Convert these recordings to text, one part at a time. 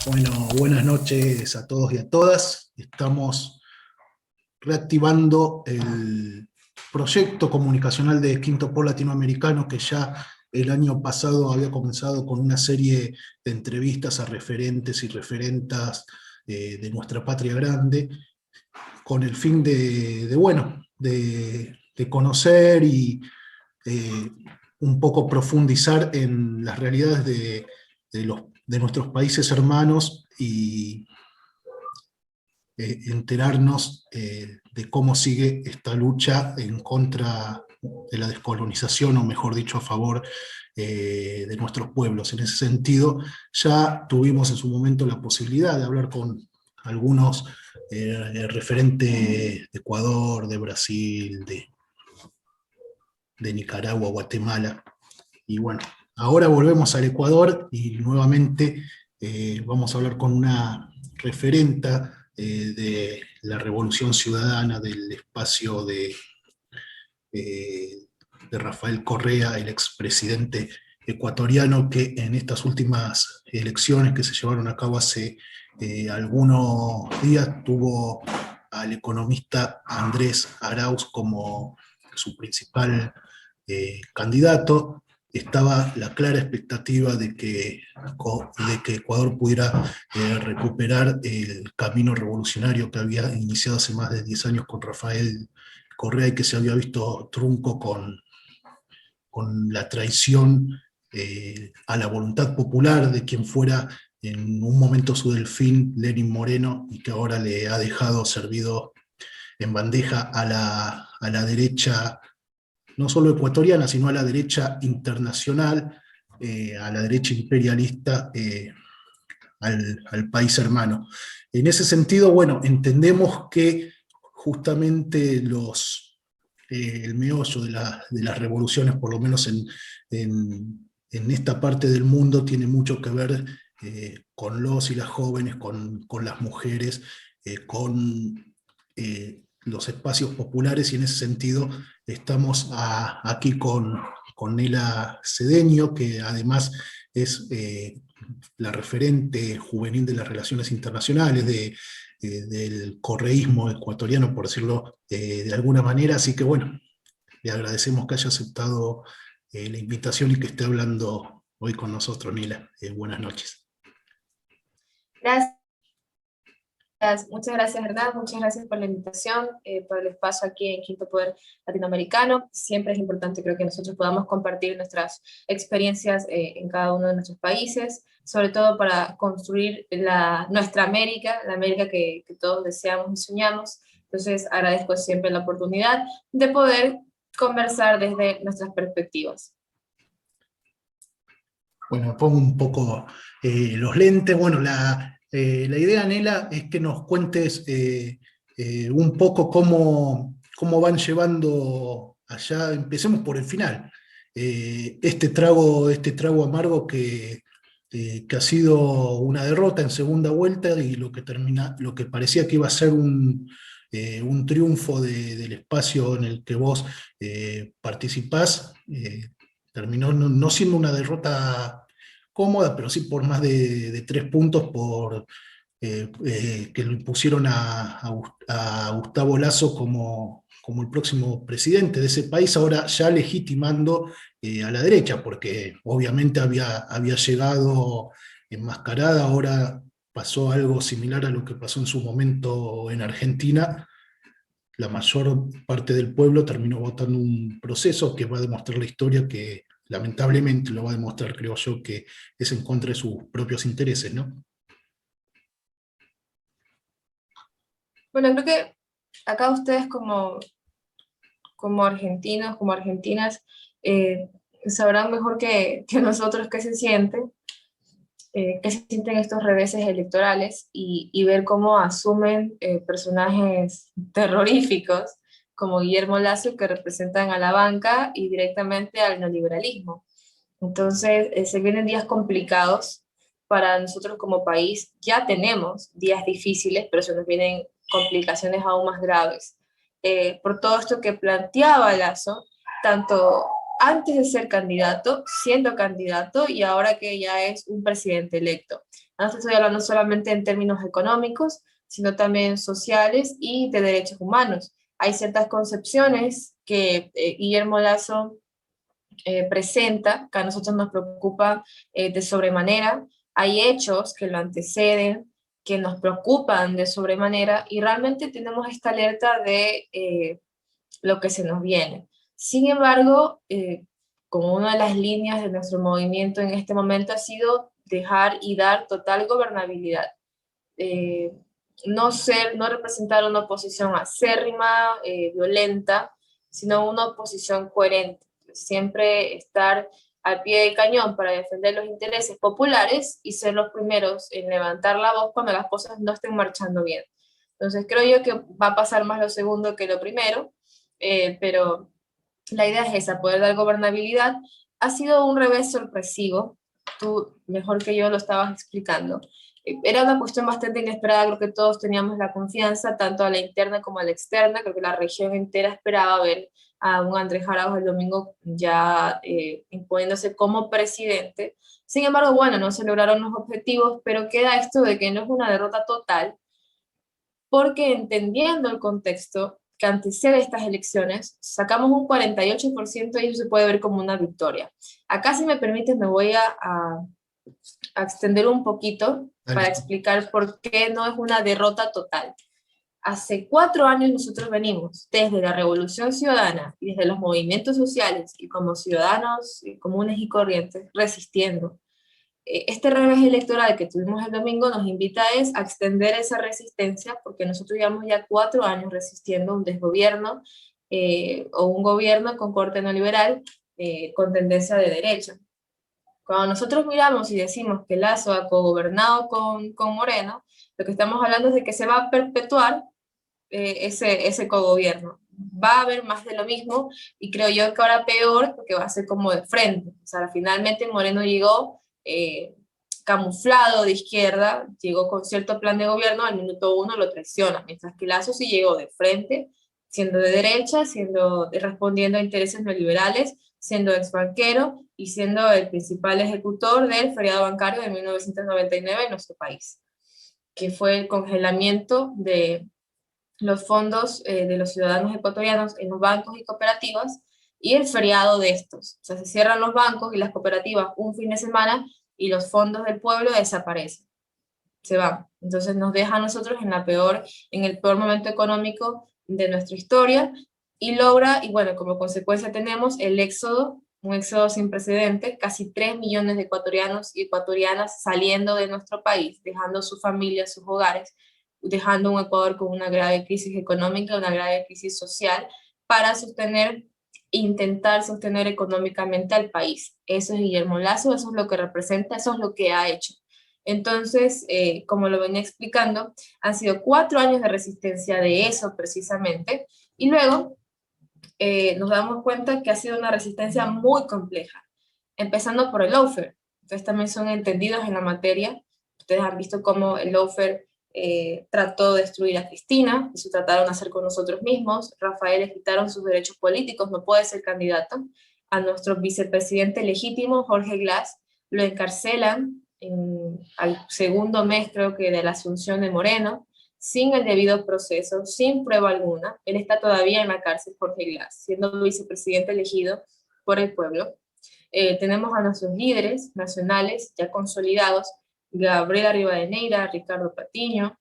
Bueno, buenas noches a todos y a todas. Estamos reactivando el proyecto comunicacional de Quinto Polo Latinoamericano, que ya el año pasado había comenzado con una serie de entrevistas a referentes y referentas de nuestra patria grande, con el fin de conocer y eh, un poco profundizar en las realidades de nuestros países hermanos y enterarnos de cómo sigue esta lucha en contra de la descolonización, o mejor dicho, a favor de nuestros pueblos. En ese sentido, ya tuvimos en su momento la posibilidad de hablar con algunos referentes de Ecuador, de Brasil, de Nicaragua, Guatemala, y bueno, ahora volvemos al Ecuador y nuevamente vamos a hablar con una referenta de la Revolución Ciudadana, del espacio eh, de Rafael Correa, el expresidente ecuatoriano, que en estas últimas elecciones que se llevaron a cabo hace algunos días tuvo al economista Andrés Arauz como su principal candidato. Estaba la clara expectativa de que Ecuador pudiera recuperar el camino revolucionario que había iniciado hace más de 10 años con Rafael Correa y que se había visto trunco con la traición a la voluntad popular de quien fuera en un momento su delfín, Lenín Moreno, y que ahora le ha dejado servido en bandeja a la derecha, no solo ecuatoriana, sino a la derecha internacional, a la derecha imperialista, al país hermano. En ese sentido, bueno, entendemos que justamente el meollo de las revoluciones, por lo menos en esta parte del mundo, tiene mucho que ver con los y las jóvenes, con las mujeres, con los espacios populares, y en ese sentido estamos aquí con Nela Cedeño, que además es la referente juvenil de las relaciones internacionales, del correísmo ecuatoriano, por decirlo de alguna manera. Así que bueno, le agradecemos que haya aceptado la invitación y que esté hablando hoy con nosotros, Nila. Buenas noches. Gracias. Muchas gracias, Hernán. Muchas gracias por la invitación, por el espacio aquí en Quinto Poder Latinoamericano. Siempre es importante, creo, que nosotros podamos compartir nuestras experiencias en cada uno de nuestros países, sobre todo para construir nuestra América, la América que todos deseamos y soñamos. Entonces, agradezco siempre la oportunidad de poder conversar desde nuestras perspectivas. Bueno, me pongo un poco los lentes. Bueno, la idea, Nela, es que nos cuentes un poco cómo van llevando allá. Empecemos por el final. Este trago amargo que ha sido una derrota en segunda vuelta, y lo que parecía que iba a ser un triunfo del espacio en el que vos participás, terminó no siendo una derrota cómoda, pero sí por más de 3 puntos que lo impusieron a Gustavo Lasso como el próximo presidente de ese país, ahora ya legitimando a la derecha, porque obviamente había llegado enmascarada. Ahora pasó algo similar a lo que pasó en su momento en Argentina. La mayor parte del pueblo terminó votando un proceso que va a demostrar la historia, que lamentablemente lo va a demostrar, creo yo, que es en contra de sus propios intereses, ¿no? Bueno, creo que acá ustedes como argentinos, como argentinas, sabrán mejor que nosotros qué se sienten estos reveses electorales y ver cómo asumen personajes terroríficos como Guillermo Lasso, que representan a la banca y directamente al neoliberalismo. Entonces, se vienen días complicados para nosotros como país. Ya tenemos días difíciles, pero se nos vienen complicaciones aún más graves. Por todo esto que planteaba Lasso, tanto antes de ser candidato, siendo candidato y ahora que ya es un presidente electo. No estoy hablando solamente en términos económicos, sino también sociales y de derechos humanos. Hay ciertas concepciones que Guillermo Lasso presenta, que a nosotros nos preocupan de sobremanera. Hay hechos que lo anteceden, que nos preocupan de sobremanera, y realmente tenemos esta alerta de lo que se nos viene. Sin embargo, como una de las líneas de nuestro movimiento en este momento ha sido dejar y dar total gobernabilidad. No representar una oposición acérrima, violenta, sino una oposición coherente. Siempre estar al pie del cañón para defender los intereses populares y ser los primeros en levantar la voz cuando las cosas no estén marchando bien. Entonces creo yo que va a pasar más lo segundo que lo primero, pero la idea es esa, poder dar gobernabilidad. Ha sido un revés sorpresivo, tú mejor que yo lo estabas explicando. Era una cuestión bastante inesperada, creo que todos teníamos la confianza, tanto a la interna como a la externa, creo que la región entera esperaba ver a un Andrés Arauz el domingo ya imponiéndose como presidente. Sin embargo, bueno, no se lograron los objetivos, pero queda esto de que no es una derrota total, porque entendiendo el contexto que antecede estas elecciones, sacamos un 48% y eso se puede ver como una victoria. Acá, si me permites, me voy a extender un poquito para explicar por qué no es una derrota total. Hace 4 años nosotros venimos desde la Revolución Ciudadana y desde los movimientos sociales y como ciudadanos comunes y corrientes resistiendo. Este revés electoral que tuvimos el domingo nos invita a extender esa resistencia, porque nosotros llevamos ya 4 años resistiendo un desgobierno o un gobierno con corte neoliberal con tendencia de derecha. Cuando nosotros miramos y decimos que Lasso ha cogobernado con Moreno, lo que estamos hablando es de que se va a perpetuar ese cogobierno. Va a haber más de lo mismo, y creo yo que ahora peor, porque va a ser como de frente. O sea, finalmente Moreno llegó camuflado de izquierda, llegó con cierto plan de gobierno, al minuto 1 lo traiciona, mientras que Lasso sí llegó de frente, siendo de derecha, respondiendo a intereses neoliberales, siendo exbanquero y siendo el principal ejecutor del feriado bancario de 1999 en nuestro país, que fue el congelamiento de los fondos de los ciudadanos ecuatorianos en los bancos y cooperativas, y el feriado de estos. O sea, se cierran los bancos y las cooperativas un fin de semana y los fondos del pueblo desaparecen, se van. Entonces nos deja a nosotros en el peor momento económico de nuestra historia, y bueno, como consecuencia tenemos un éxodo sin precedentes, casi 3 millones de ecuatorianos y ecuatorianas saliendo de nuestro país, dejando sus familias, sus hogares, dejando un Ecuador con una grave crisis económica, una grave crisis social, para intentar sostener económicamente al país. Eso es Guillermo Lasso, eso es lo que representa, eso es lo que ha hecho. Entonces, como lo venía explicando, han sido 4 años de resistencia de eso precisamente, y luego nos damos cuenta que ha sido una resistencia muy compleja, empezando por el lawfare. Ustedes también son entendidos en la materia, ustedes han visto cómo el lawfare trató de destruir a Cristina, eso trataron de hacer con nosotros mismos. Rafael le quitaron sus derechos políticos, no puede ser candidato. A nuestro vicepresidente legítimo, Jorge Glass, lo encarcelan al segundo mes, creo que, de la asunción de Moreno, sin el debido proceso, sin prueba alguna. Él está todavía en la cárcel, Jorge Glass, siendo vicepresidente elegido por el pueblo. Tenemos a nuestros líderes nacionales ya consolidados, Gabriela Rivadeneira, Ricardo Patiño,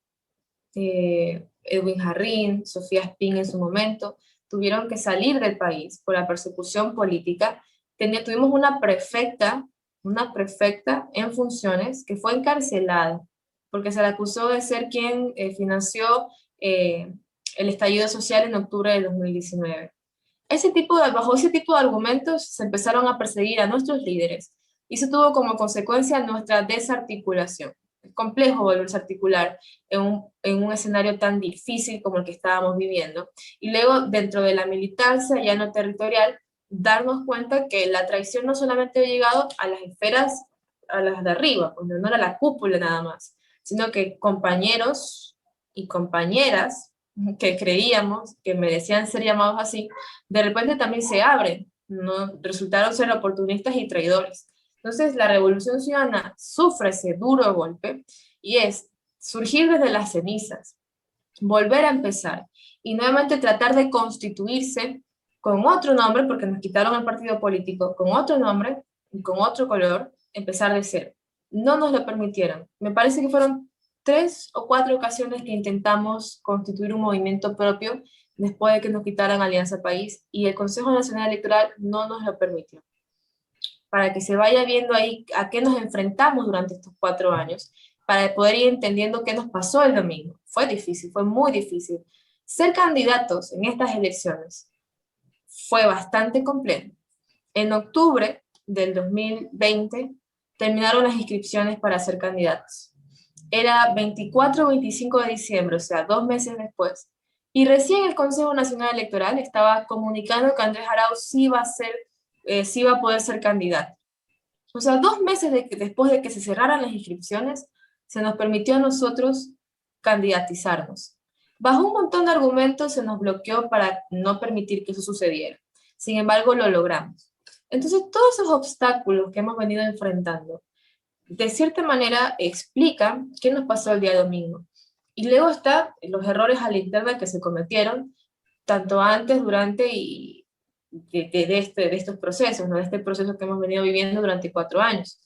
Edwin Jarrín, Sofía Espín en su momento, tuvieron que salir del país por la persecución política. Tuvimos una prefecta en funciones que fue encarcelada porque se le acusó de ser quien financió el estallido social en octubre de 2019. Bajo ese tipo de argumentos se empezaron a perseguir a nuestros líderes, y eso tuvo como consecuencia nuestra desarticulación. Es complejo volverse a articular en un escenario tan difícil como el que estábamos viviendo. Y luego, dentro de la militancia ya no territorial, darnos cuenta que la traición no solamente ha llegado a las esferas, a las de arriba, pues no era la cúpula nada más, sino que compañeros y compañeras que creíamos que merecían ser llamados así, de repente también se abren, no, resultaron ser oportunistas y traidores. Entonces la Revolución Ciudadana sufre ese duro golpe y es surgir desde las cenizas, volver a empezar y nuevamente tratar de constituirse con otro nombre, porque nos quitaron el partido político, con otro nombre y con otro color, empezar de cero. No nos lo permitieron. Me parece que fueron 3 o 4 ocasiones que intentamos constituir un movimiento propio después de que nos quitaran Alianza País, y el Consejo Nacional Electoral no nos lo permitió. Para que se vaya viendo ahí a qué nos enfrentamos durante estos 4 años, para poder ir entendiendo qué nos pasó el domingo. Fue difícil, fue muy difícil. Ser candidatos en estas elecciones fue bastante complejo. En octubre del 2020 terminaron las inscripciones para ser candidatos. Era 24 o 25 de diciembre, o sea, 2 meses después. Y recién el Consejo Nacional Electoral estaba comunicando que Andrés Arauz sí iba a poder ser candidato. O sea, 2 meses después de que se cerraran las inscripciones, se nos permitió a nosotros candidatizarnos. Bajo un montón de argumentos se nos bloqueó para no permitir que eso sucediera. Sin embargo, lo logramos. Entonces, todos esos obstáculos que hemos venido enfrentando, de cierta manera explican qué nos pasó el día domingo. Y luego están los errores a la interna que se cometieron, tanto antes, durante y de estos procesos, ¿no? De este proceso que hemos venido viviendo durante 4 años.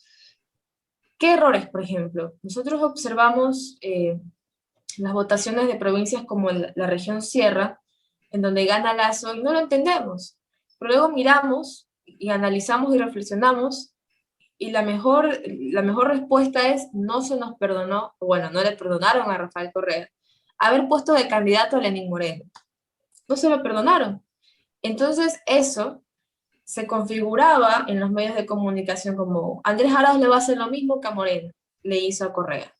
¿Qué errores, por ejemplo? Nosotros observamos las votaciones de provincias como la región Sierra, en donde gana Lasso, y no lo entendemos. Pero luego miramos y analizamos y reflexionamos, y la mejor respuesta es: no se nos perdonó, bueno, no le perdonaron a Rafael Correa haber puesto de candidato a Lenín Moreno. No se lo perdonaron. Entonces eso se configuraba en los medios de comunicación como: Andrés Arauz le va a hacer lo mismo que a Moreno le hizo a Correa.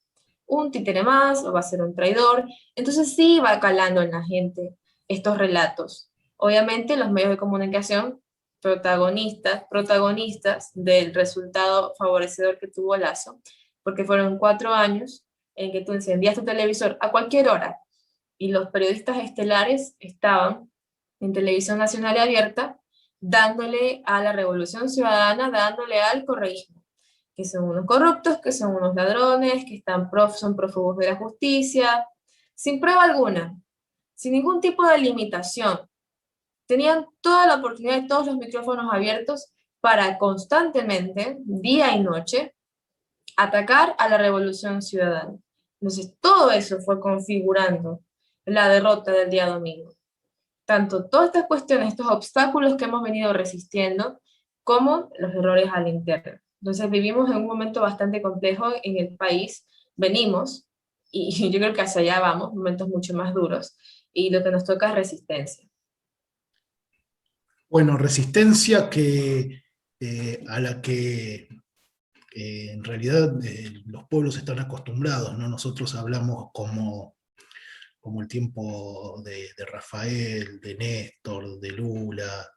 Un títere más, o va a ser un traidor. Entonces sí va calando en la gente estos relatos. Obviamente los medios de comunicación protagonistas del resultado favorecedor que tuvo Lasso, porque fueron 4 años en que tú encendías tu televisor a cualquier hora y los periodistas estelares estaban en televisión nacional abierta dándole a la Revolución Ciudadana, dándole al correísmo, que son unos corruptos, que son unos ladrones, que son prófugos de la justicia, sin prueba alguna, sin ningún tipo de limitación. Tenían toda la oportunidad y todos los micrófonos abiertos para constantemente, día y noche, atacar a la Revolución Ciudadana. Entonces, todo eso fue configurando la derrota del día domingo. Tanto todas estas cuestiones, estos obstáculos que hemos venido resistiendo, como los errores al interno. Entonces, vivimos en un momento bastante complejo en el país, venimos, y yo creo que hacia allá vamos, momentos mucho más duros, y lo que nos toca es resistencia. Bueno, resistencia a la que en realidad los pueblos están acostumbrados, ¿no? Nosotros hablamos como el tiempo de Rafael, de Néstor, de Lula,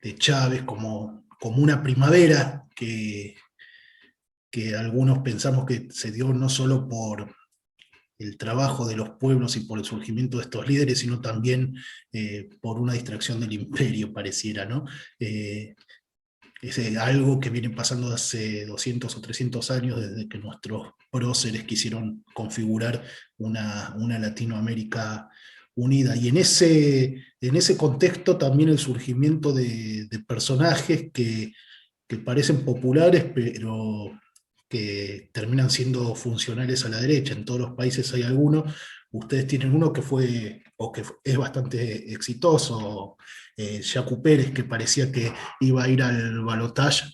de Chávez, como una primavera que algunos pensamos que se dio no solo por el trabajo de los pueblos y por el surgimiento de estos líderes, sino también por una distracción del imperio, pareciera, ¿no? Es algo que viene pasando hace 200 o 300 años, desde que nuestros próceres quisieron configurar una Latinoamérica unida. Y en ese contexto también el surgimiento de personajes que parecen populares, pero que terminan siendo funcionales a la derecha. En todos los países hay alguno. Ustedes tienen uno que fue, o que es bastante exitoso, Yacu Pérez, que parecía que iba a ir al balotaje,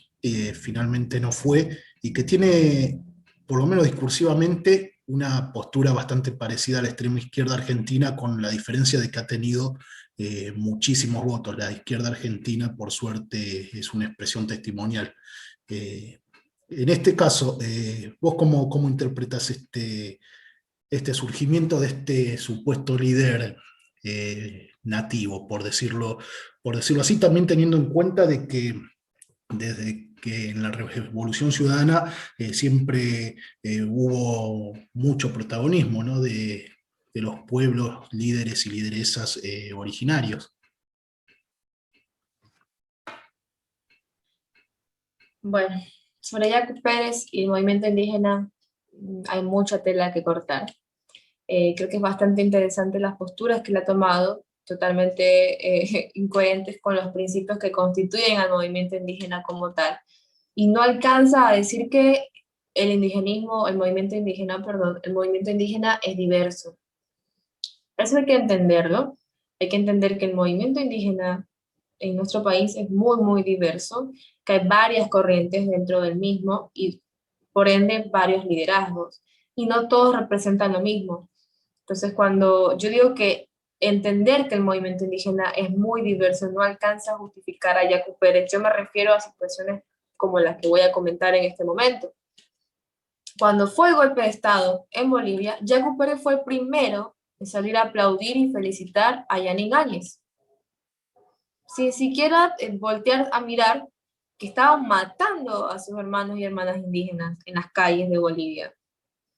finalmente no fue, y que tiene, por lo menos discursivamente, una postura bastante parecida a la extrema izquierda argentina, con la diferencia de que ha tenido muchísimos votos. La izquierda argentina, por suerte, es una expresión testimonial. En este caso, ¿vos cómo interpretás este surgimiento de este supuesto líder nativo, por decirlo así, también teniendo en cuenta de que desde que en la Revolución Ciudadana siempre hubo mucho protagonismo, ¿no? de los pueblos, líderes y lideresas originarios? Bueno, sobre Yacu Pérez y el movimiento indígena hay mucha tela que cortar. Creo que es bastante interesante las posturas que él ha tomado, totalmente incoherentes con los principios que constituyen al movimiento indígena como tal. Y no alcanza a decir que el indigenismo, el movimiento indígena, perdón, el movimiento indígena es diverso. Eso hay que entenderlo. Hay que entender que el movimiento indígena en nuestro país es muy, muy diverso, que hay varias corrientes dentro del mismo y por ende varios liderazgos. Y no todos representan lo mismo. Entonces, cuando yo digo que entender que el movimiento indígena es muy diverso no alcanza a justificar a Yacu Pérez, yo me refiero a situaciones como las que voy a comentar en este momento. Cuando fue el golpe de Estado en Bolivia, Yacu Pérez fue el primero en salir a aplaudir y felicitar a Yanin Áñez, sin siquiera voltear a mirar que estaban matando a sus hermanos y hermanas indígenas en las calles de Bolivia,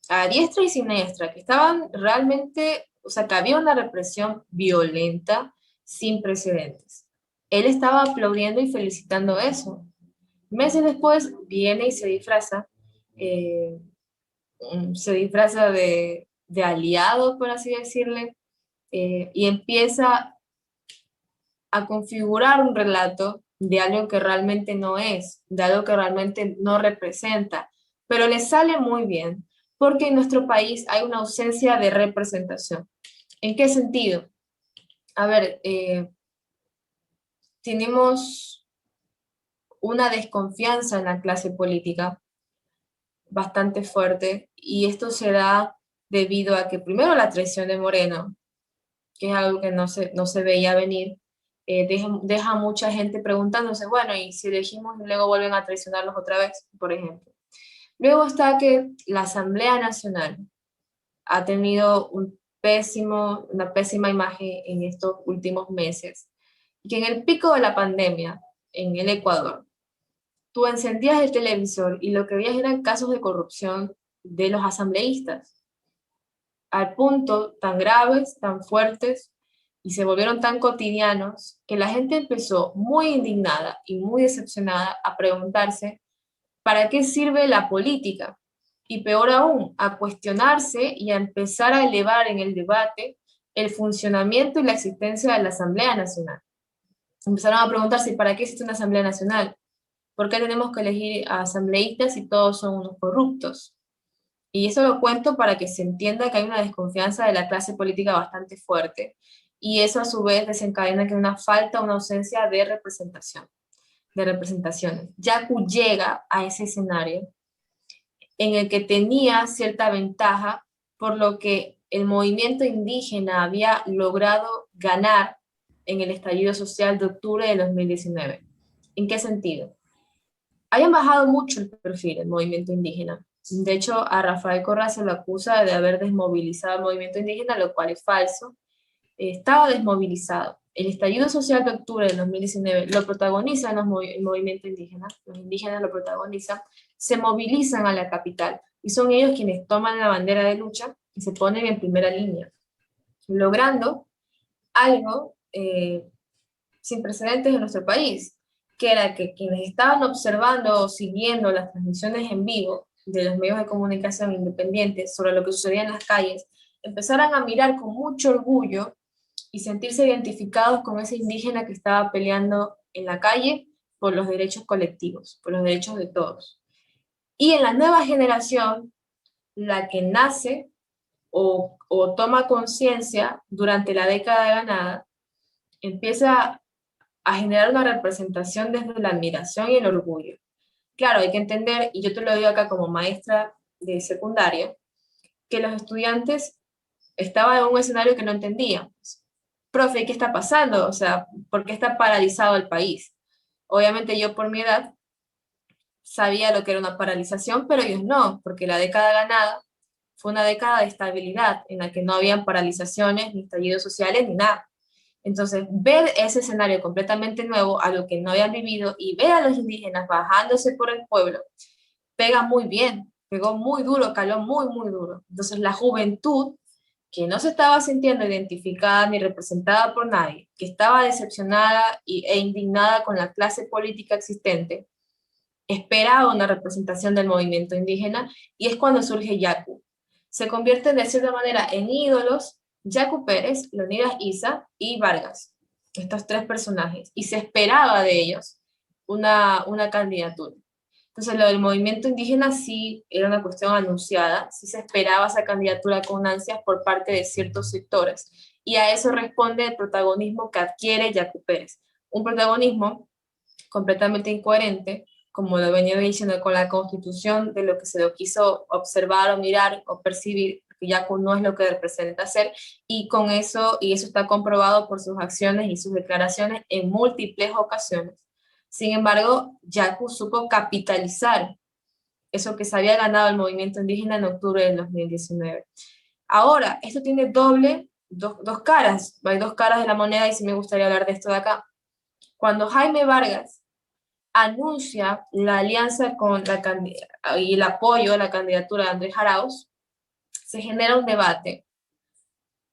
a diestra y siniestra, que estaban realmente, o sea, que había una represión violenta sin precedentes. Él estaba aplaudiendo y felicitando eso. Meses después viene y eh, se disfraza de aliado, por así decirle, y empieza a configurar un relato de algo que realmente no es, de algo que realmente no representa, pero le sale muy bien, porque en nuestro país hay una ausencia de representación. ¿En qué sentido? A ver, tenemos una desconfianza en la clase política bastante fuerte, y esto se da debido a que primero la traición de Moreno, que es algo que no se veía venir, deja a mucha gente preguntándose, bueno, ¿y si elegimos y luego vuelven a traicionarlos otra vez, por ejemplo? Luego está que la Asamblea Nacional ha tenido una pésima imagen en estos últimos meses, y que en el pico de la pandemia en el Ecuador, tú encendías el televisor y lo que veías eran casos de corrupción de los asambleístas, al punto tan graves, tan fuertes, y se volvieron tan cotidianos que la gente empezó muy indignada y muy decepcionada a preguntarse ¿para qué sirve la política? Y peor aún, a cuestionarse y a empezar a elevar en el debate el funcionamiento y la existencia de la Asamblea Nacional. Empezaron a preguntarse ¿para qué existe una Asamblea Nacional? ¿Por qué tenemos que elegir a asambleístas si todos son unos corruptos? Y eso lo cuento para que se entienda que hay una desconfianza de la clase política bastante fuerte, y eso a su vez desencadena que una falta, una ausencia de representación, de representaciones. Yacu llega a ese escenario en el que tenía cierta ventaja, por lo que el movimiento indígena había logrado ganar en el estallido social de octubre de 2019. ¿En qué sentido? Hayan bajado mucho el perfil del movimiento indígena. De hecho, a Rafael Correa se lo acusa de haber desmovilizado al movimiento indígena, lo cual es falso. Estaba desmovilizado. El estallido social de octubre de 2019 lo protagonizan el movimiento indígena, los indígenas lo protagonizan, se movilizan a la capital y son ellos quienes toman la bandera de lucha y se ponen en primera línea, logrando algo sin precedentes en nuestro país, que era que quienes estaban observando o siguiendo las transmisiones en vivo de los medios de comunicación independientes sobre lo que sucedía en las calles, empezaran a mirar con mucho orgullo y sentirse identificados con ese indígena que estaba peleando en la calle por los derechos colectivos, por los derechos de todos. Y en la nueva generación, la que nace o toma conciencia durante la década ganada, empieza a generar una representación desde la admiración y el orgullo. Claro, hay que entender, y yo te lo digo acá como maestra de secundaria, que los estudiantes estaban en un escenario que no entendían. Profe, ¿qué está pasando? O sea, ¿por qué está paralizado el país? Obviamente yo por mi edad sabía lo que era una paralización, pero ellos no, porque la década ganada fue una década de estabilidad en la que no habían paralizaciones, ni estallidos sociales, ni nada. Entonces, ver ese escenario completamente nuevo, a lo que no habían vivido, y ver a los indígenas bajándose por el pueblo, pega muy bien, pegó muy duro, caló muy, muy duro. Entonces, la juventud, que no se estaba sintiendo identificada ni representada por nadie, que estaba decepcionada e indignada con la clase política existente, esperaba una representación del movimiento indígena, y es cuando surge Yacu. Se convierten de cierta manera en ídolos Yacu Pérez, Leonidas Issa y Vargas, estos tres personajes, y se esperaba de ellos una candidatura. Entonces, lo del movimiento indígena sí era una cuestión anunciada, sí se esperaba esa candidatura con ansias por parte de ciertos sectores, y a eso responde el protagonismo que adquiere Yacu Pérez. Un protagonismo completamente incoherente, como lo venía diciendo, con la constitución, de lo que se lo quiso observar o mirar o percibir, que Yacu no es lo que representa ser, y con eso, y eso está comprobado por sus acciones y sus declaraciones en múltiples ocasiones. Sin embargo, Yacu supo capitalizar eso que se había ganado el movimiento indígena en octubre del 2019. Ahora, esto tiene dos caras, hay dos caras de la moneda, y sí me gustaría hablar de esto de acá. Cuando Jaime Vargas anuncia la alianza con y el apoyo a la candidatura de Andrés Arauz, se genera un debate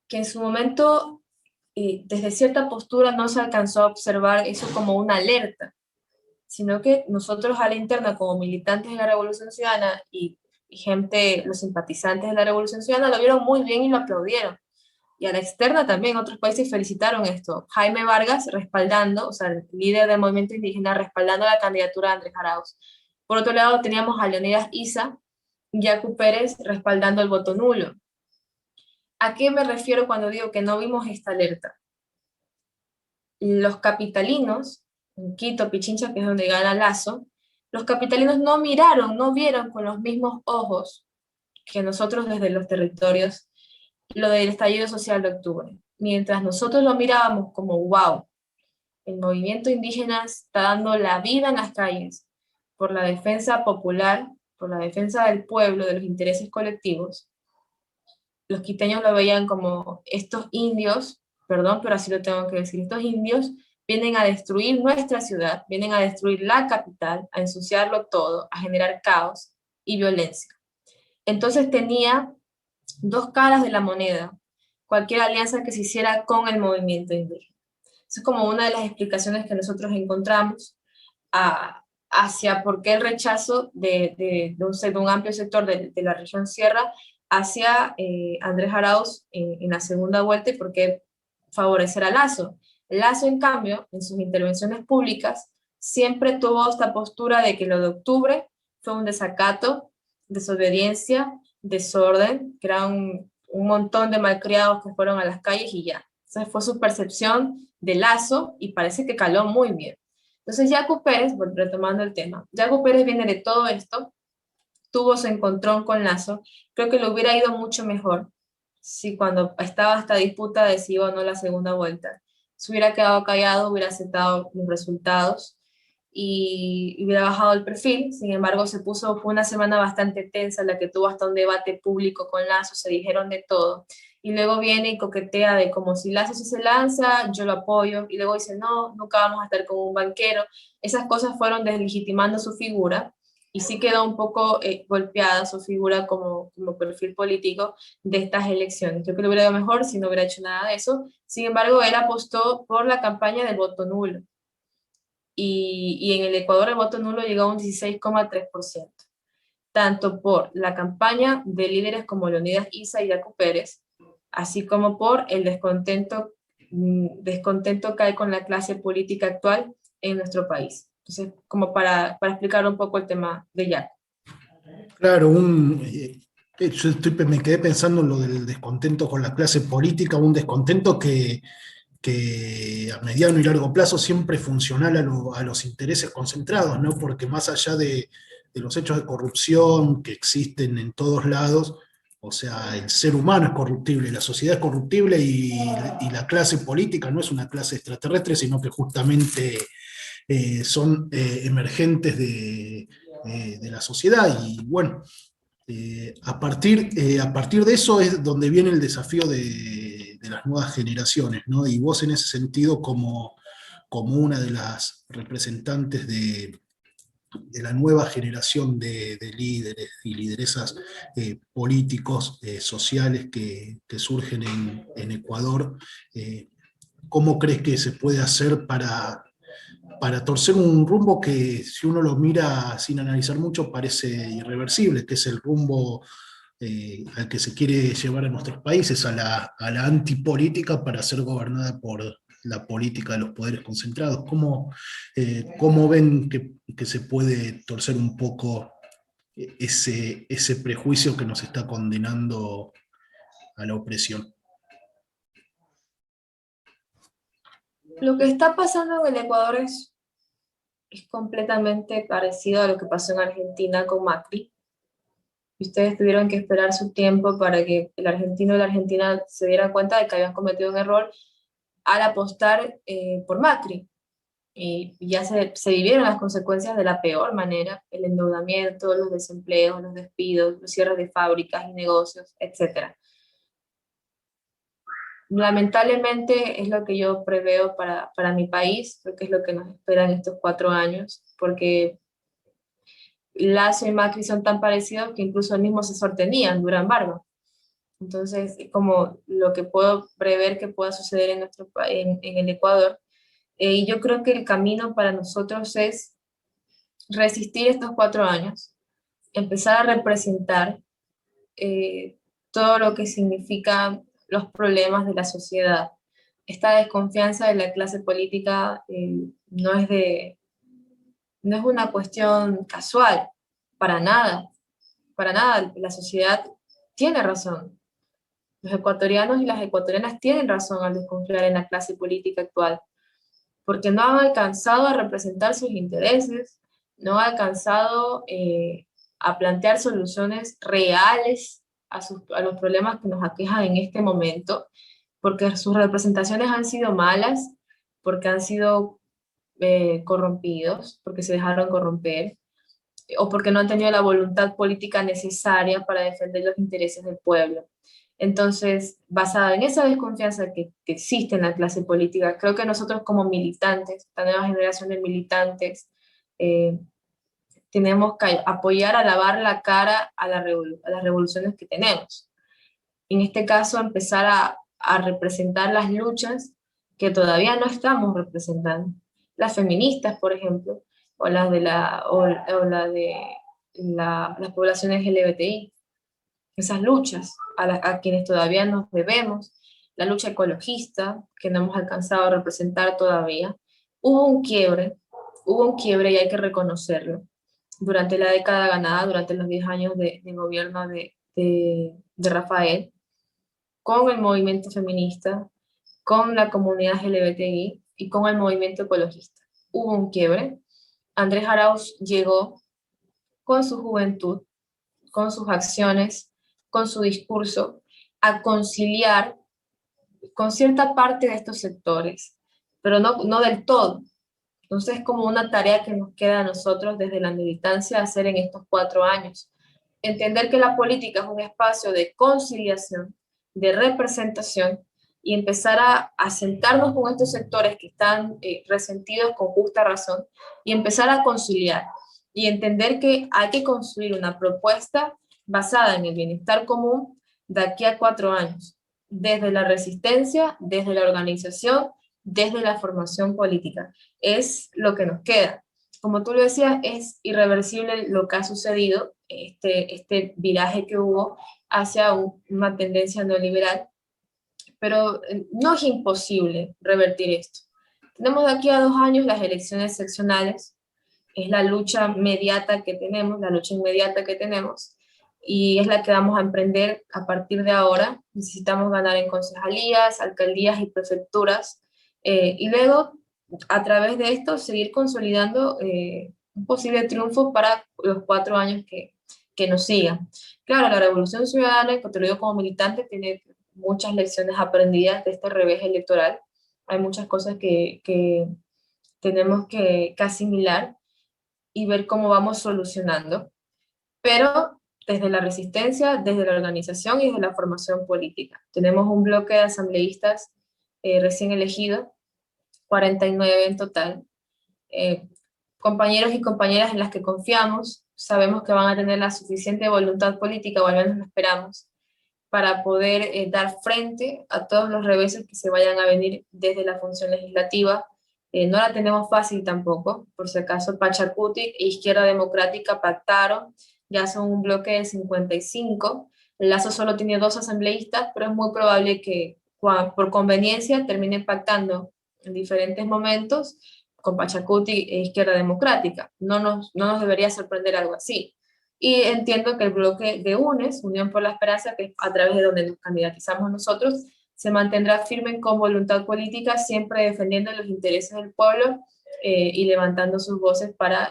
que en su momento, desde cierta postura, no se alcanzó a observar eso como una alerta, sino que nosotros a la interna, como militantes de la Revolución Ciudadana y gente, los simpatizantes de la Revolución Ciudadana, lo vieron muy bien y lo aplaudieron. Y a la externa también, otros países felicitaron esto. Jaime Vargas respaldando, o sea, el líder del movimiento indígena, respaldando la candidatura de Andrés Arauz. Por otro lado, teníamos a Leonidas Issa y Yacu Pérez respaldando el voto nulo. ¿A qué me refiero cuando digo que no vimos esta alerta? Los capitalinos, en Quito, Pichincha, que es donde gana Lazo, los capitalinos no miraron, no vieron con los mismos ojos que nosotros desde los territorios lo del estallido social de octubre. Mientras nosotros lo mirábamos como, wow, el movimiento indígena está dando la vida en las calles por la defensa popular, por la defensa del pueblo, de los intereses colectivos, los quiteños lo veían como estos indios, perdón, pero así lo tengo que decir, estos indios vienen a destruir nuestra ciudad, vienen a destruir la capital, a ensuciarlo todo, a generar caos y violencia. Entonces tenía dos caras de la moneda, cualquier alianza que se hiciera con el movimiento indígena. Eso es como una de las explicaciones que nosotros encontramos hacia por qué el rechazo de un amplio sector de la región Sierra hacia Andrés Arauz en la segunda vuelta, y por qué favorecer a Lazo. Lazo, en cambio, en sus intervenciones públicas, siempre tuvo esta postura de que lo de octubre fue un desacato, desobediencia, desorden, que era un montón de malcriados que fueron a las calles y ya. Esa fue su percepción de Lazo, y parece que caló muy bien. Entonces Yacu Pérez, retomando el tema, Yacu Pérez viene de todo esto, tuvo su encontrón con Lazo, creo que le hubiera ido mucho mejor si cuando estaba esta disputa de si iba o no la segunda vuelta, se hubiera quedado callado, hubiera aceptado los resultados y hubiera bajado el perfil. Sin embargo, fue una semana bastante tensa, la que tuvo hasta un debate público con Lazo, se dijeron de todo, y luego viene y coquetea de como si Lazo se lanza, yo lo apoyo, y luego dice, no, nunca vamos a estar con un banquero. Esas cosas fueron deslegitimando su figura, y sí quedó un poco golpeada su figura como perfil político de estas elecciones. Creo que lo hubiera ido mejor si no hubiera hecho nada de eso. Sin embargo, él apostó por la campaña del voto nulo, y en el Ecuador el voto nulo llegó a un 16,3%, tanto por la campaña de líderes como Leonidas Issa y Yacu Pérez, así como por el descontento que hay con la clase política actual en nuestro país. Entonces, como para explicar un poco el tema de Yacu. Claro, me quedé pensando en lo del descontento con la clase política, un descontento que a mediano y largo plazo siempre es funcional a los intereses concentrados, ¿no? Porque más allá de los hechos de corrupción que existen en todos lados, o sea, el ser humano es corruptible, la sociedad es corruptible, y la clase política no es una clase extraterrestre, sino que justamente son emergentes de la sociedad. Y bueno, a partir de eso es donde viene el desafío de las nuevas generaciones, ¿no? Y vos en ese sentido, como una de las representantes de la nueva generación de líderes y lideresas políticos, sociales que surgen en Ecuador, ¿cómo crees que se puede hacer para torcer un rumbo que, si uno lo mira sin analizar mucho, parece irreversible, que es el rumbo al que se quiere llevar a nuestros países, a la antipolítica para ser gobernada por la política de los poderes concentrados. ¿Cómo ven que se puede torcer un poco ese prejuicio que nos está condenando a la opresión? Lo que está pasando en el Ecuador es completamente parecido a lo que pasó en Argentina con Macri. Y ustedes tuvieron que esperar su tiempo para que el argentino y la argentina se dieran cuenta de que habían cometido un error al apostar por Macri. Y ya se vivieron las consecuencias de la peor manera: el endeudamiento, los desempleos, los despidos, los cierres de fábricas y negocios, etc. Lamentablemente es lo que yo preveo para mi país, porque es lo que nos espera en estos 4 años, porque Lazo y Macri son tan parecidos que incluso el mismo asesor tenían, Durán Barba. Entonces, es como lo que puedo prever que pueda suceder en el Ecuador. Y yo creo que el camino para nosotros es resistir estos 4 años, empezar a representar eh, todo lo que significan los problemas de la sociedad. Esta desconfianza de la clase política no es una cuestión casual, para nada, para nada. La sociedad tiene razón. Los ecuatorianos y las ecuatorianas tienen razón al desconfiar en la clase política actual, porque no han alcanzado a representar sus intereses, no han alcanzado a plantear soluciones reales a los problemas que nos aquejan en este momento, porque sus representaciones han sido malas, porque han sido corrompidos, porque se dejaron corromper, o porque no han tenido la voluntad política necesaria para defender los intereses del pueblo. Entonces, basada en esa desconfianza que existe en la clase política, creo que nosotros como militantes, la nueva generación de militantes, eh, tenemos que apoyar a lavar la cara a las revoluciones que tenemos. En este caso, empezar a representar las luchas que todavía no estamos representando. Las feministas, por ejemplo, o las de las poblaciones LGBTI, esas luchas a quienes todavía nos debemos, la lucha ecologista, que no hemos alcanzado a representar todavía. Hubo un quiebre y hay que reconocerlo. Durante la década ganada, durante los 10 años de gobierno de Rafael, con el movimiento feminista, con la comunidad LGBTI y con el movimiento ecologista. Hubo un quiebre. Andrés Arauz llegó con su juventud, con sus acciones, con su discurso, a conciliar con cierta parte de estos sectores, pero no del todo. Entonces es como una tarea que nos queda a nosotros desde la militancia hacer en estos 4 años. Entender que la política es un espacio de conciliación, de representación, y empezar a sentarnos con estos sectores que están resentidos con justa razón y empezar a conciliar y entender que hay que construir una propuesta basada en el bienestar común de aquí a 4 años, desde la resistencia, desde la organización, desde la formación política. Es lo que nos queda. Como tú lo decías, es irreversible lo que ha sucedido, este viraje que hubo hacia una tendencia neoliberal, pero no es imposible revertir esto. Tenemos de aquí a 2 años las elecciones seccionales, es la lucha inmediata que tenemos, y es la que vamos a emprender a partir de ahora. Necesitamos ganar en concejalías, alcaldías y prefecturas, y luego, a través de esto, seguir consolidando un posible triunfo para los 4 años que nos sigan. Claro, la Revolución Ciudadana, que te lo digo como militante, tiene muchas lecciones aprendidas de este revés electoral. Hay muchas cosas que tenemos que asimilar y ver cómo vamos solucionando, pero desde la resistencia, desde la organización y desde la formación política. Tenemos un bloque de asambleístas recién elegido, 49 en total, compañeros y compañeras en las que confiamos, sabemos que van a tener la suficiente voluntad política, o al menos lo esperamos, para poder dar frente a todos los reveses que se vayan a venir desde la función legislativa, No la tenemos fácil tampoco, por si acaso Pachacuti e Izquierda Democrática pactaron, ya son un bloque de 55. Lazo solo tiene 2 asambleístas, pero es muy probable que por conveniencia terminen pactando en diferentes momentos con Pachacuti e Izquierda Democrática. No nos debería sorprender algo así. Y entiendo que el bloque de UNES, Unión por la Esperanza, que es a través de donde nos candidatizamos nosotros, se mantendrá firme con voluntad política, siempre defendiendo los intereses del pueblo y levantando sus voces para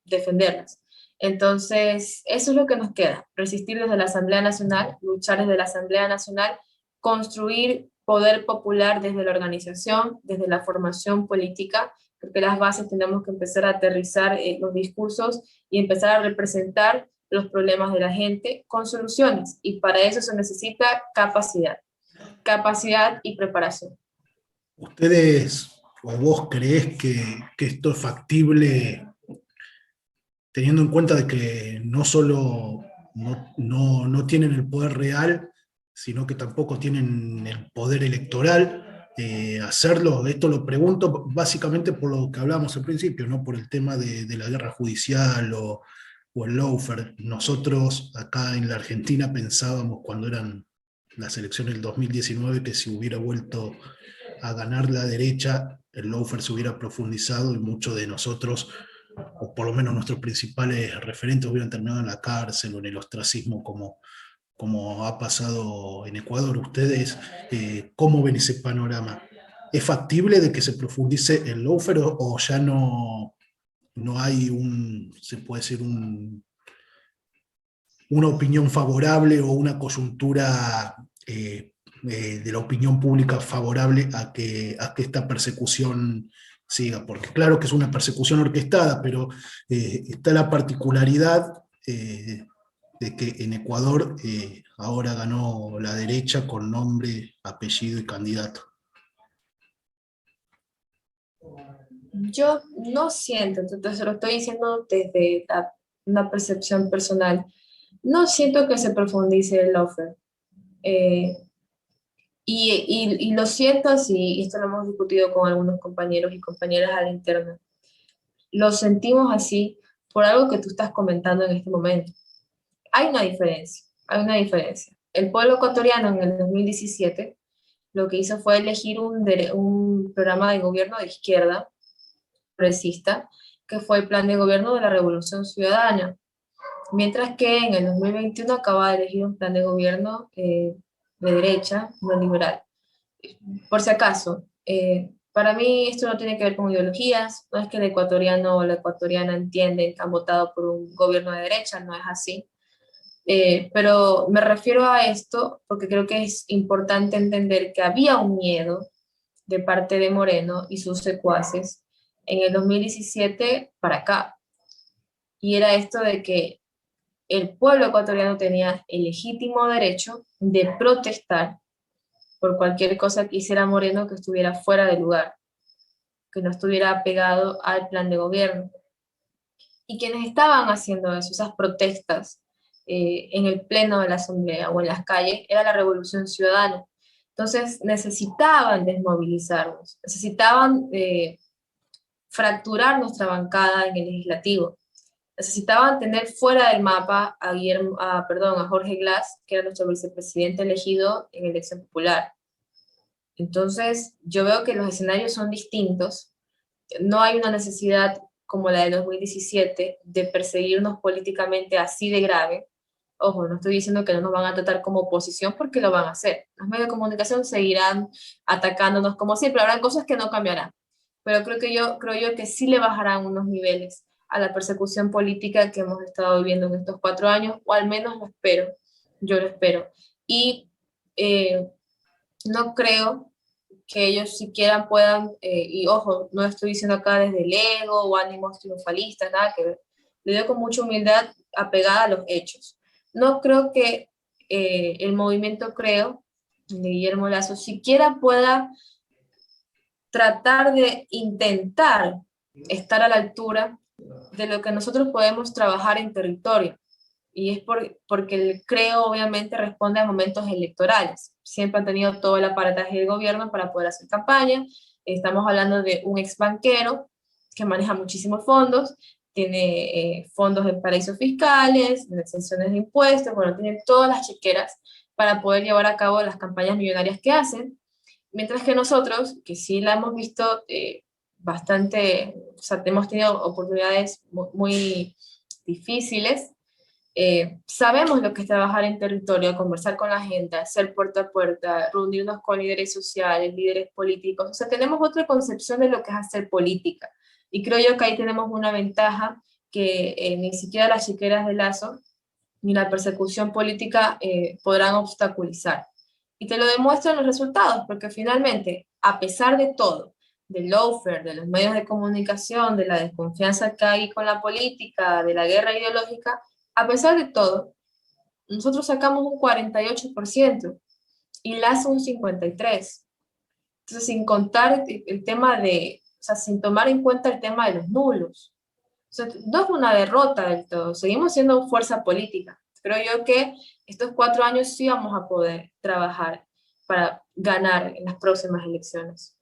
defenderlas. Entonces, eso es lo que nos queda, resistir desde la Asamblea Nacional, luchar desde la Asamblea Nacional, construir poder popular desde la organización, desde la formación política, porque las bases tenemos que empezar a aterrizar los discursos y empezar a representar los problemas de la gente con soluciones, y para eso se necesita capacidad y preparación. ¿Ustedes o vos creés que esto es factible teniendo en cuenta de que no solo no tienen el poder real, sino que tampoco tienen el poder electoral? Hacerlo, esto lo pregunto básicamente por lo que hablábamos al principio, no por el tema de la guerra judicial o el lawfare. Nosotros acá en la Argentina pensábamos cuando eran las elecciones del 2019 que si hubiera vuelto a ganar la derecha, el lawfare se hubiera profundizado y muchos de nosotros, o por lo menos nuestros principales referentes, hubieran terminado en la cárcel o en el ostracismo como ha pasado en Ecuador. ¿Ustedes cómo ven ese panorama? ¿Es factible de que se profundice el lawfare o ya no hay se puede decir, una opinión favorable o una coyuntura de la opinión pública favorable a que esta persecución siga? Porque claro que es una persecución orquestada, pero está la particularidad de que en Ecuador ahora ganó la derecha con nombre, apellido y candidato. Yo no siento, entonces lo estoy diciendo desde una percepción personal, no siento que se profundice el lawfare. Eh, y lo siento así, y esto lo hemos discutido con algunos compañeros y compañeras a la interna. Lo sentimos así por algo que tú estás comentando en este momento. Hay una diferencia, hay una diferencia. El pueblo ecuatoriano en el 2017 lo que hizo fue elegir un programa de gobierno de izquierda progresista, que fue el Plan de Gobierno de la Revolución Ciudadana, mientras que en el 2021 acaba de elegir un plan de gobierno de derecha, no liberal. Por si acaso, para mí esto no tiene que ver con ideologías, no es que el ecuatoriano o la ecuatoriana entienden que han votado por un gobierno de derecha, no es así. Pero me refiero a esto porque creo que es importante entender que había un miedo de parte de Moreno y sus secuaces en el 2017 para acá. Y era esto de que el pueblo ecuatoriano tenía el legítimo derecho de protestar por cualquier cosa que hiciera Moreno que estuviera fuera de lugar, que no estuviera pegado al plan de gobierno. Y quienes estaban haciendo eso, esas protestas en el pleno de la asamblea o en las calles, era la Revolución Ciudadana. Entonces necesitaban desmovilizarnos, necesitaban fracturar nuestra bancada en el legislativo. Necesitaban tener fuera del mapa a Jorge Glass, que era nuestro vicepresidente elegido en elección popular. Entonces, yo veo que los escenarios son distintos. No hay una necesidad como la de 2017 de perseguirnos políticamente así de grave. Ojo, no estoy diciendo que no nos van a tratar como oposición, porque lo van a hacer. Los medios de comunicación seguirán atacándonos como siempre, habrán cosas que no cambiarán. Pero creo yo que sí le bajarán unos niveles a la persecución política que hemos estado viviendo en estos 4 años, o al menos lo espero, yo lo espero. Y no creo que ellos siquiera puedan, y ojo, no estoy diciendo acá desde el ego o ánimos triunfalistas, nada que ver, lo digo con mucha humildad apegada a los hechos. No creo que el movimiento Creo, de Guillermo Lasso, siquiera pueda tratar de intentar estar a la altura de lo que nosotros podemos trabajar en territorio. Y es porque el Creo obviamente responde a momentos electorales. Siempre han tenido todo el aparataje del gobierno para poder hacer campaña, Estamos hablando de un ex banquero que maneja muchísimos fondos, tiene fondos en paraísos fiscales, en exenciones de impuestos, bueno, tiene todas las chequeras para poder llevar a cabo las campañas millonarias que hacen, mientras que nosotros, que sí la hemos visto bastante, o sea, hemos tenido oportunidades muy difíciles, sabemos lo que es trabajar en territorio, conversar con la gente, hacer puerta a puerta, reunirnos con líderes sociales, líderes políticos, o sea, tenemos otra concepción de lo que es hacer política. Y creo yo que ahí tenemos una ventaja que ni siquiera las chiqueras de Lazo ni la persecución política podrán obstaculizar. Y te lo demuestran los resultados, porque finalmente, a pesar de todo, del lawfare, de los medios de comunicación, de la desconfianza que hay con la política, de la guerra ideológica, a pesar de todo, nosotros sacamos un 48% y Lazo un 53%. Entonces, sin contar el tema de, o sea, sin tomar en cuenta el tema de los nulos. O sea, no es una derrota del todo, seguimos siendo fuerza política. Creo yo que estos 4 años sí vamos a poder trabajar para ganar en las próximas elecciones.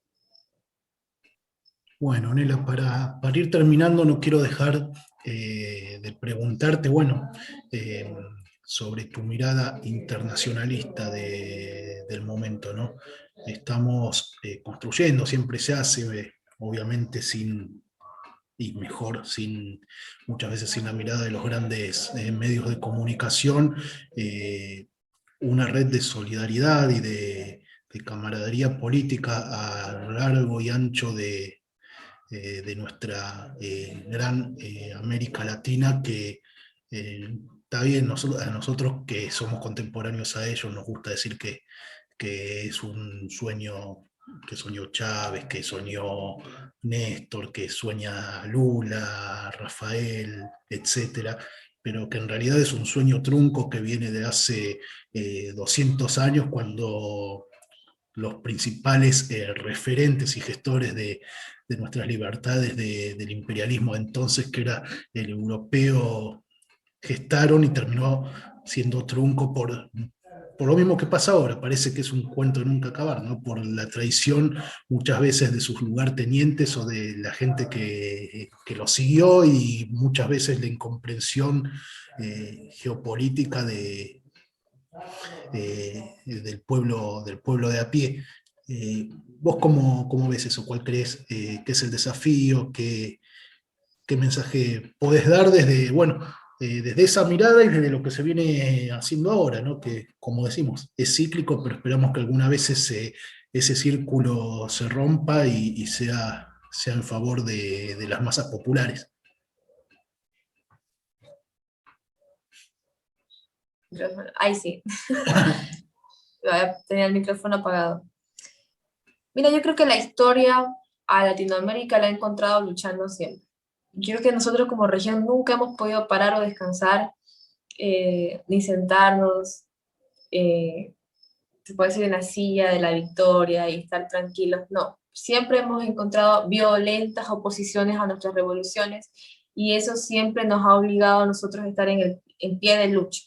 Bueno, Nela, para ir terminando, no quiero dejar de preguntarte, bueno, eh, sobre tu mirada internacionalista del momento, ¿no? Estamos construyendo, siempre se hace, obviamente sin, y mejor, muchas veces sin la mirada de los grandes medios de comunicación, eh, una red de solidaridad y de camaradería política a lo largo y ancho de nuestra gran América Latina que está bien, a nosotros que somos contemporáneos a ellos nos gusta decir que es un sueño que soñó Chávez, que soñó Néstor, que sueña Lula, Rafael, etcétera, pero que en realidad es un sueño trunco que viene de hace 200 años cuando los principales referentes y gestores de nuestras libertades del imperialismo de entonces, que era el europeo, gestaron y terminó siendo trunco por lo mismo que pasa ahora. Parece que es un cuento de nunca acabar, ¿no? Por la traición muchas veces de sus lugartenientes o de la gente que lo siguió y muchas veces la incomprensión geopolítica del pueblo de a pie. ¿Vos cómo ves eso? ¿Cuál crees que es el desafío? ¿Qué mensaje podés dar desde, bueno, desde esa mirada y desde lo que se viene haciendo ahora, ¿no? Que, como decimos, es cíclico, pero esperamos que alguna vez ese círculo se rompa y sea en favor de las masas populares? Ahí sí, tenía el micrófono apagado. Mira, yo creo que la historia a Latinoamérica la ha encontrado luchando siempre. Yo creo que nosotros como región nunca hemos podido parar o descansar, ni sentarnos, eh, se puede decir en la silla de la victoria y estar tranquilos. No, siempre hemos encontrado violentas oposiciones a nuestras revoluciones y eso siempre nos ha obligado a nosotros a estar en pie de lucha,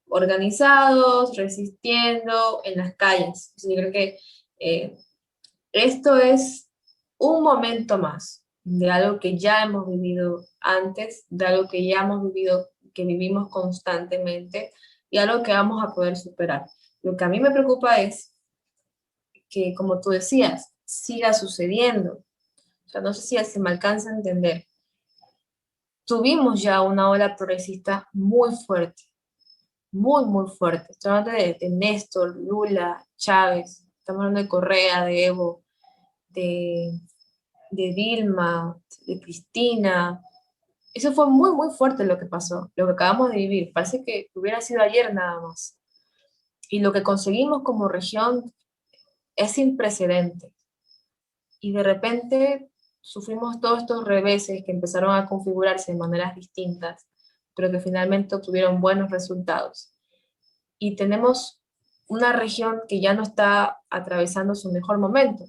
organizados, resistiendo en las calles. Yo creo que eh, esto es un momento más de algo que ya hemos vivido antes, de algo que ya hemos vivido, que vivimos constantemente y algo que vamos a poder superar. Lo que a mí me preocupa es que, como tú decías, siga sucediendo. O sea, no sé si se me alcanza a entender. Tuvimos ya una ola progresista muy fuerte, muy fuerte. Estamos hablando de Néstor, Lula, Chávez, estamos hablando de Correa, de Evo, de, de Dilma, de Cristina. Eso fue muy fuerte lo que pasó, lo que acabamos de vivir. Parece que hubiera sido ayer nada más. Y lo que conseguimos como región es sin precedentes. Y de repente sufrimos todos estos reveses que empezaron a configurarse de maneras distintas, pero que finalmente obtuvieron buenos resultados. Y tenemos una región que ya no está atravesando su mejor momento.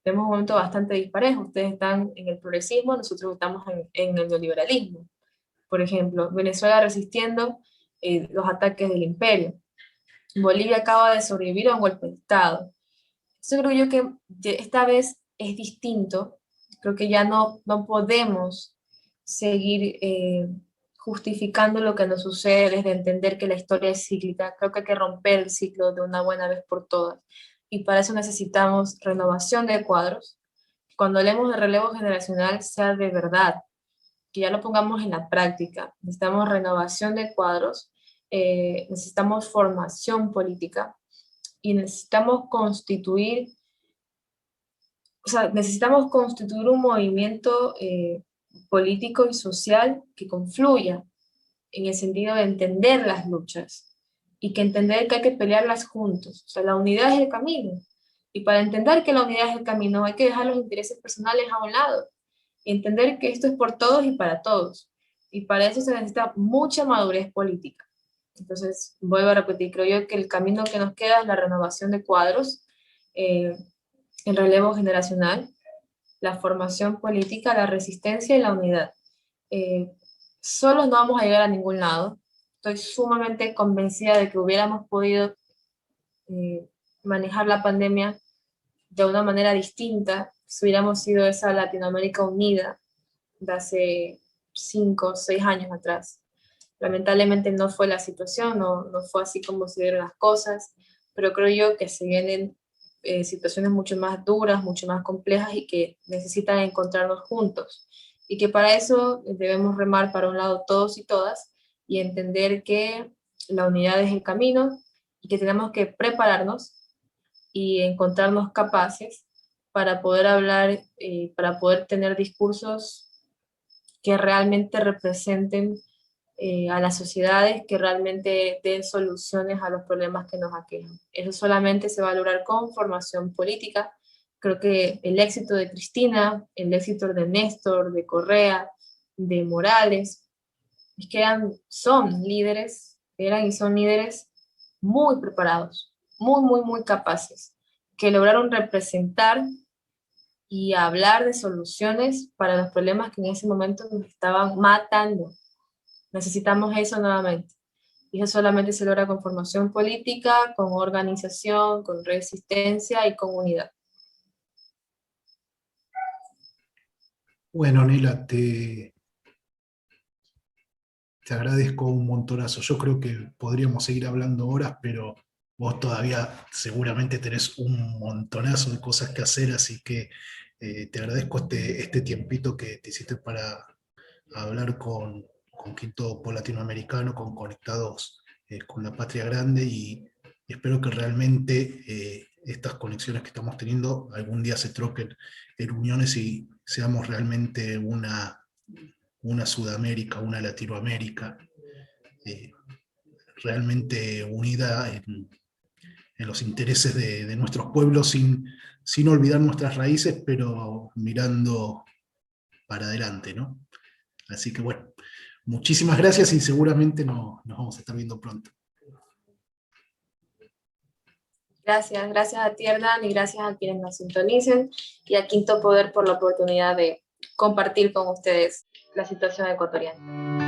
Tenemos un momento bastante disparejo. Ustedes están en el progresismo, nosotros estamos en el neoliberalismo. Por ejemplo, Venezuela resistiendo los ataques del imperio. Bolivia acaba de sobrevivir a un golpe de Estado. Yo creo yo que esta vez es distinto, creo que ya no podemos seguir justificando lo que nos sucede desde entender que la historia es cíclica. Creo que hay que romper el ciclo de una buena vez por todas. Y para eso necesitamos renovación de cuadros. Cuando hablemos de relevo generacional, sea de verdad, que ya lo pongamos en la práctica. Necesitamos renovación de cuadros, necesitamos formación política y necesitamos constituir, o sea, necesitamos constituir un movimiento político y social que confluya en el sentido de entender las luchas y que entender que hay que pelearlas juntos. O sea, la unidad es el camino. Y para entender que la unidad es el camino hay que dejar los intereses personales a un lado y entender que esto es por todos y para todos. Y para eso se necesita mucha madurez política. Entonces, vuelvo a repetir, creo yo que el camino que nos queda es la renovación de cuadros, el relevo generacional, la formación política, la resistencia y la unidad. Solos no vamos a llegar a ningún lado. Estoy sumamente convencida de que hubiéramos podido manejar la pandemia de una manera distinta si hubiéramos sido esa Latinoamérica unida de hace 5 o 6 años atrás. Lamentablemente no fue la situación, no fue así como se dieron las cosas, pero creo yo que se vienen situaciones mucho más duras, mucho más complejas y que necesitan encontrarnos juntos. Y que para eso debemos remar para un lado todos y todas y entender que la unidad es el camino y que tenemos que prepararnos y encontrarnos capaces para poder hablar, para poder tener discursos que realmente representen a las sociedades, que realmente den soluciones a los problemas que nos aquejan. Eso solamente se va a lograr con formación política. Creo que el éxito de Cristina, el éxito de Néstor, de Correa, de Morales, es que son líderes, eran y son líderes muy preparados, muy capaces, que lograron representar y hablar de soluciones para los problemas que en ese momento nos estaban matando. Necesitamos eso nuevamente. Y eso solamente se logra con formación política, con organización, con resistencia y con unidad. Bueno, Nela, te agradezco un montonazo. Yo creo que podríamos seguir hablando horas, pero vos todavía seguramente tenés un montonazo de cosas que hacer, así que te agradezco este tiempito que te hiciste para hablar con Quinto Polo Latinoamericano, con Conectados con la Patria Grande, y espero que realmente estas conexiones que estamos teniendo algún día se troquen en uniones y seamos realmente una Sudamérica, una Latinoamérica realmente unida en los intereses de nuestros pueblos sin olvidar nuestras raíces, pero mirando para adelante, ¿no? Así que bueno, muchísimas gracias y seguramente nos vamos a estar viendo pronto. Gracias a ti, Hernán, y gracias a quienes nos sintonicen, y a Quinto Poder por la oportunidad de compartir con ustedes la situación ecuatoriana.